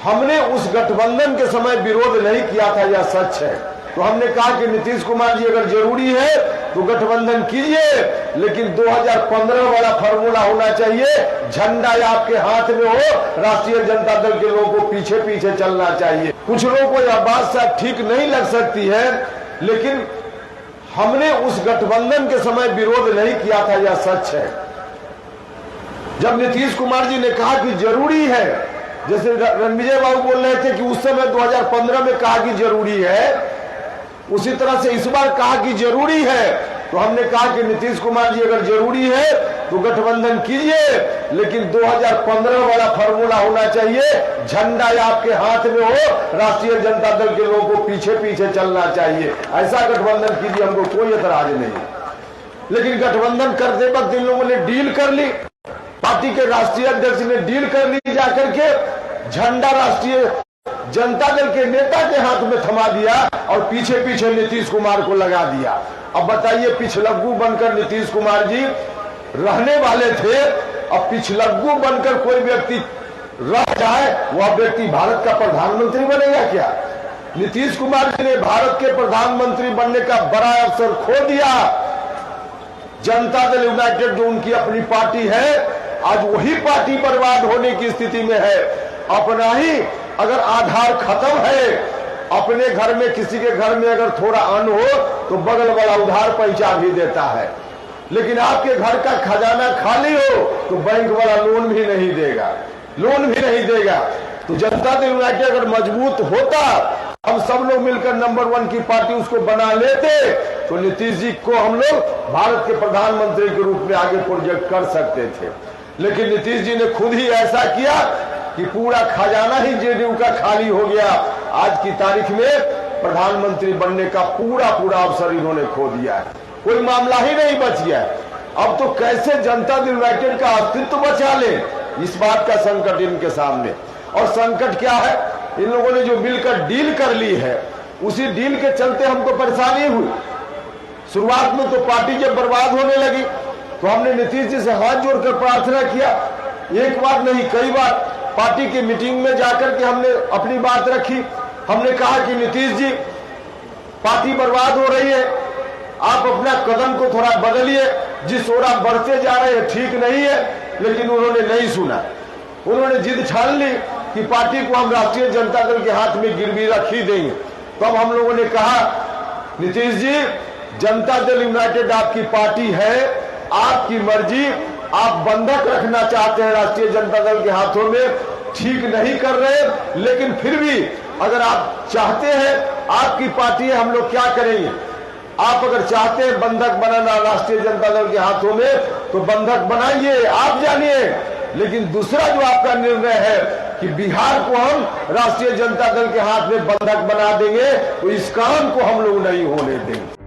हमने उस गठबंधन के समय विरोध नहीं किया था, यह सच है। तो हमने कहा कि नीतीश कुमार जी अगर जरूरी है तो गठबंधन कीजिए, लेकिन 2015 वाला फॉर्मूला होना चाहिए, झंडा या आपके हाथ में हो, राष्ट्रीय जनता दल के लोगों को पीछे पीछे चलना चाहिए। कुछ लोगों को यह बात शायद ठीक नहीं लग सकती है, लेकिन हमने उस गठबंधन के समय विरोध नहीं किया था, यह सच है। जब नीतीश कुमार जी ने कहा कि जरूरी है, जैसे रणविजय बाबू बोल रहे थे कि उस समय 2015 में कहा कि जरूरी है, उसी तरह से इस बार कहा कि जरूरी है। तो हमने कहा कि नीतीश कुमार जी अगर जरूरी है तो गठबंधन कीजिए, लेकिन 2015 वाला फॉर्मूला होना चाहिए, झंडा या आपके हाथ में हो, राष्ट्रीय जनता दल के लोगों को पीछे पीछे चलना चाहिए। ऐसा गठबंधन कीजिए, हमको कोई एतराज नहीं। लेकिन गठबंधन करते वक्त इन लोगों ने डील कर ली, पार्टी के राष्ट्रीय अध्यक्ष ने डील कर ली, जाकर के झंडा राष्ट्रीय जनता दल के नेता के हाथ में थमा दिया और पीछे पीछे नीतीश कुमार को लगा दिया। अब बताइए, पिछलग्गू बनकर नीतीश कुमार जी रहने वाले थे, अब पिछलग्गू बनकर कोई व्यक्ति रह जाए, वह व्यक्ति भारत का प्रधानमंत्री बनेगा क्या? नीतीश कुमार जी ने भारत के प्रधानमंत्री बनने का बड़ा अवसर खो दिया। जनता दल यूनाइटेड जो उनकी अपनी पार्टी है, आज वही पार्टी बर्बाद होने की स्थिति में है। अपना ही अगर आधार खत्म है, अपने घर में किसी के घर में अगर थोड़ा अन्न हो तो बगल वाला उधार पहुंचा भी देता है, लेकिन आपके घर का खजाना खाली हो तो बैंक वाला लोन भी नहीं देगा। तो जनता दल यूनाइटेड अगर मजबूत होता, हम सब लोग मिलकर नंबर 1 की पार्टी उसको बना लेते, तो नीतीश जी को हम लोग भारत के प्रधानमंत्री के रूप में आगे प्रोजेक्ट कर सकते थे। लेकिन नीतीश जी ने खुद ही ऐसा किया कि पूरा खजाना ही जेडीयू का खाली हो गया। आज की तारीख में प्रधानमंत्री बनने का पूरा अवसर इन्होंने खो दिया है, कोई मामला ही नहीं बच गया। अब तो कैसे जनता दल यूनाइटेड का अस्तित्व बचा ले, इस बात का संकट इनके सामने। और संकट क्या है, इन लोगों ने जो मिलकर डील कर ली है, उसी डील के चलते हमको परेशानी हुई। शुरुआत में तो पार्टी जब बर्बाद होने लगी तो हमने नीतीश जी से हाथ जोड़कर प्रार्थना किया, एक बार नहीं कई बार पार्टी की मीटिंग में जाकर के हमने अपनी बात रखी। हमने कहा कि नीतीश जी, पार्टी बर्बाद हो रही है, आप अपना कदम को थोड़ा बदलिए, जिस ओर आप बढ़ते जा रहे हैं ठीक नहीं है। लेकिन उन्होंने नहीं सुना, उन्होंने जिद ठान ली कि पार्टी को हम राष्ट्रीय जनता दल के हाथ में गिरवी रख ही देंगे। तो अब हम लोगों ने कहा, नीतीश जी, जनता दल यूनाइटेड आपकी पार्टी है, आपकी मर्जी, आप बंधक रखना चाहते हैं राष्ट्रीय जनता दल के हाथों में, ठीक नहीं कर रहे, लेकिन फिर भी अगर आप चाहते हैं, आपकी पार्टी है, हम लोग क्या करेंगे? आप अगर चाहते हैं बंधक बनाना राष्ट्रीय जनता दल के हाथों में तो बंधक बनाइए, आप जानिए। लेकिन दूसरा जो आपका निर्णय है कि बिहार को हम राष्ट्रीय जनता दल के हाथ में बंधक बना देंगे, तो इस काम को हम लोग नहीं होने देंगे।